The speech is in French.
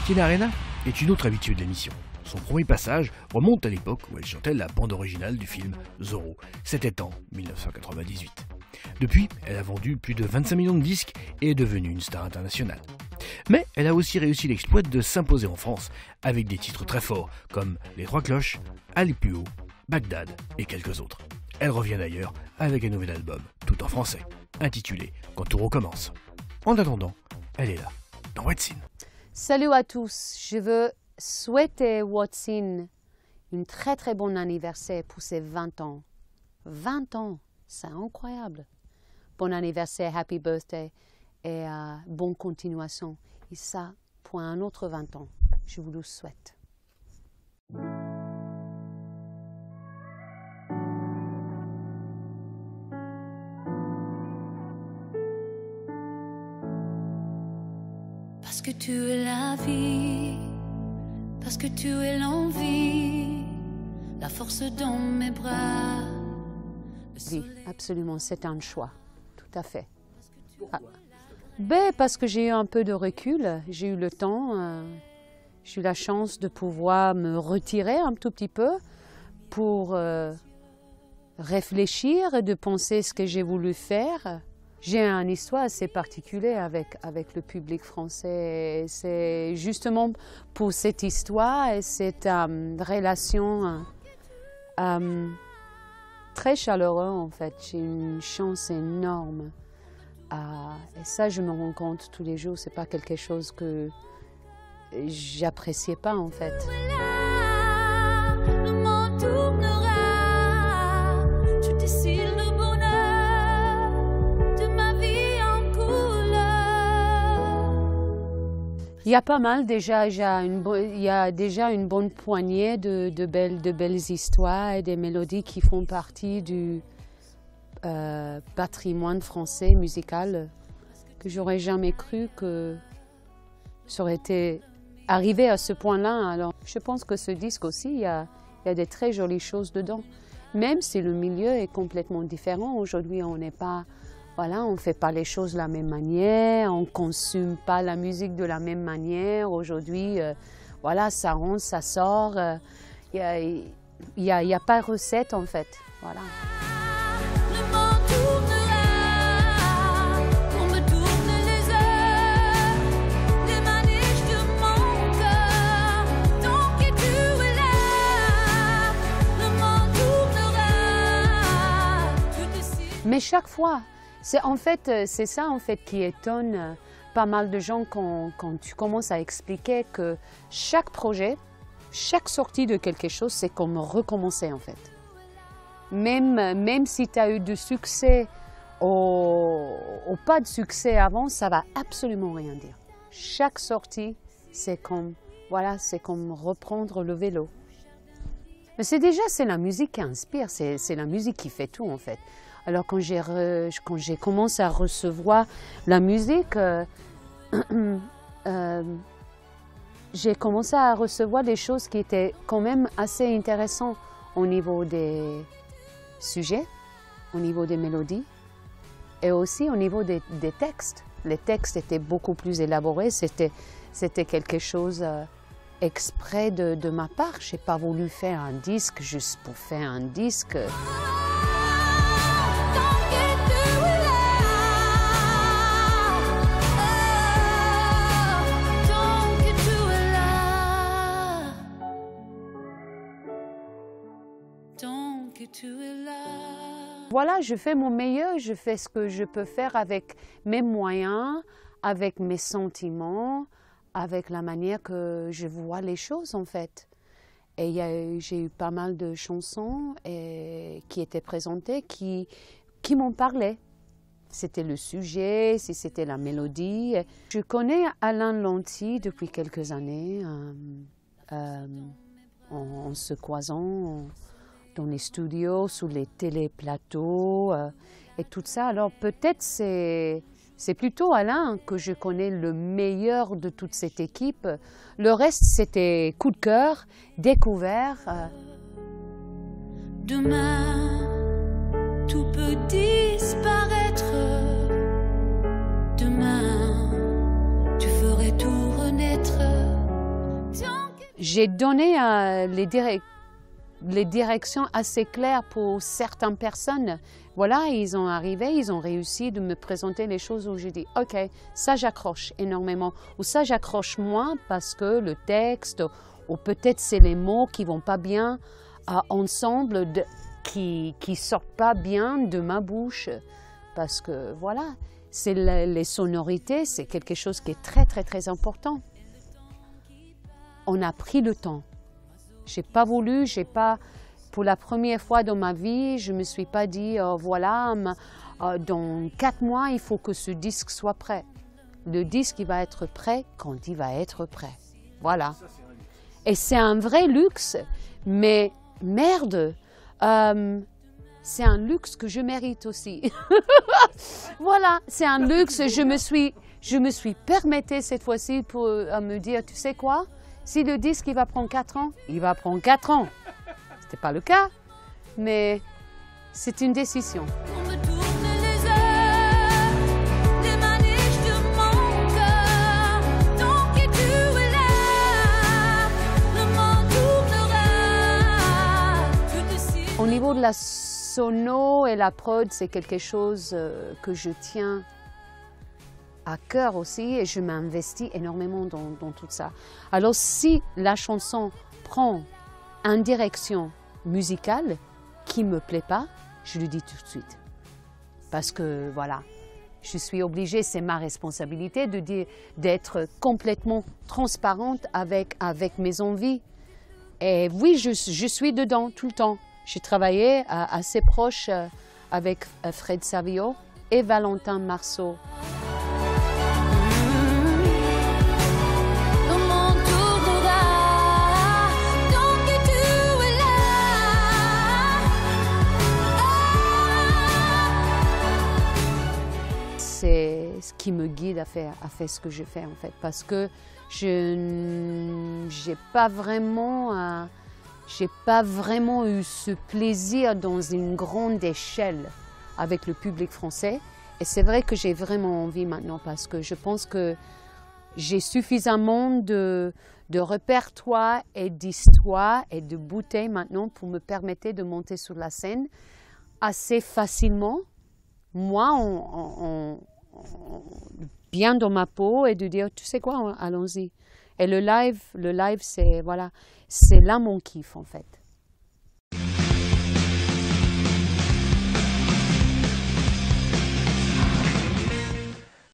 Christina Arena est une autre habituée de l'émission. Son premier passage remonte à l'époque où elle chantait la bande originale du film Zorro. C'était en 1998. Depuis, elle a vendu plus de 25 millions de disques et est devenue une star internationale. Mais elle a aussi réussi l'exploit de s'imposer en France avec des titres très forts comme Les Trois Cloches, Aller plus haut, Bagdad et quelques autres. Elle revient d'ailleurs avec un nouvel album, tout en français, intitulé Quand tout recommence. En attendant, elle est là, dans What's In. Salut à tous, je veux souhaiter What's In une très bon anniversaire pour ses 20 ans. 20 ans, c'est incroyable. Bon anniversaire, happy birthday et bonne continuation. Et ça, pour un autre 20 ans, je vous le souhaite. Parce que tu es la vie, parce que tu es l'envie, la force dans mes bras. Oui, absolument, c'est un choix, tout à fait. Parce que j'ai eu un peu de recul, j'ai eu le temps, j'ai eu la chance de pouvoir me retirer un tout petit peu pour réfléchir, de penser ce que j'ai voulu faire. J'ai une histoire assez particulière avec le public français. C'est justement pour cette histoire et cette relation très chaleureuse en fait. J'ai une chance énorme. Et ça, je me rends compte tous les jours. C'est pas quelque chose que j'appréciais pas en fait. Il y a pas mal déjà, il y a déjà une bonne poignée de belles histoires et des mélodies qui font partie du patrimoine français musical que j'aurais jamais cru que ça aurait été arrivé à ce point-là. Alors, je pense que ce disque aussi, il y a des très jolies choses dedans. Même si le milieu est complètement différent, aujourd'hui on n'est pas... Voilà, on ne fait pas les choses de la même manière, on ne consomme pas la musique de la même manière. Aujourd'hui, voilà, ça rentre, ça sort. Il y a pas de recette en fait. Voilà. Mais chaque fois, c'est ça en fait qui étonne pas mal de gens quand tu commences à expliquer que chaque projet, chaque sortie de quelque chose, c'est comme recommencer en fait. Même si tu as eu du succès ou pas de succès avant, ça va absolument rien dire. Chaque sortie, c'est comme reprendre le vélo. Mais c'est la musique qui inspire, c'est la musique qui fait tout en fait. Alors quand j'ai commencé à recevoir la musique, j'ai commencé à recevoir des choses qui étaient quand même assez intéressantes au niveau des sujets, au niveau des mélodies et aussi au niveau des textes. Les textes étaient beaucoup plus élaborés, c'était quelque chose exprès de ma part. Je n'ai pas voulu faire un disque juste pour faire un disque. Voilà, je fais mon meilleur, je fais ce que je peux faire avec mes moyens, avec mes sentiments, avec la manière que je vois les choses en fait. Et j'ai eu pas mal de chansons qui étaient présentées, qui m'ont parlé. C'était le sujet, si c'était la mélodie. Je connais Alain Lanty depuis quelques années, en se croisant dans les studios, sous les téléplateaux et tout ça. Alors peut-être c'est plutôt Alain que je connais le meilleur de toute cette équipe. Le reste, c'était coup de cœur, découvert. Demain, tout peut disparaître. Demain, tu ferais tout renaître. j'ai donné les directions assez claires pour certaines personnes. Voilà, ils ont arrivé, ils ont réussi de me présenter les choses où j'ai dit « Ok, ça j'accroche énormément » ou « Ça j'accroche moins parce que le texte ou peut-être c'est les mots qui vont pas bien ensemble, qui sortent pas bien de ma bouche. » Parce que voilà, c'est les sonorités, c'est quelque chose qui est très très très important. On a pris le temps. J'ai pas voulu, pour la première fois dans ma vie, je me suis pas dit voilà, dans 4 mois, il faut que ce disque soit prêt. Le disque, il va être prêt quand il va être prêt. Voilà. Et c'est un vrai luxe, mais merde, c'est un luxe que je mérite aussi. Voilà, c'est un luxe. Je me suis permis cette fois-ci pour me dire, tu sais quoi? Si le disque il va prendre 4 ans, il va prendre 4 ans. Ce n'était pas le cas, mais c'est une décision. On me tourne les heures, les maniches de mon cœur. Tant que tu es là, le monde tournera. Je te signe. Au niveau de la sono et la prod, c'est quelque chose que je tiens à cœur aussi et je m'investis énormément dans tout ça. Alors si la chanson prend une direction musicale qui ne me plaît pas, je le dis tout de suite. Parce que voilà, je suis obligée, c'est ma responsabilité d'être complètement transparente avec mes envies. Et oui, je suis dedans tout le temps. J'ai travaillé assez proche avec Fred Savio et Valentin Marceau. C'est ce qui me guide à faire ce que je fais en fait, parce que je n'ai pas vraiment eu ce plaisir dans une grande échelle avec le public français. Et c'est vrai que j'ai vraiment envie maintenant, parce que je pense que j'ai suffisamment de répertoire et d'histoire et de bouteilles maintenant pour me permettre de monter sur la scène assez facilement. Moi, bien dans ma peau et de dire, tu sais quoi, allons-y. Et le live, c'est voilà, c'est là mon kiff en fait.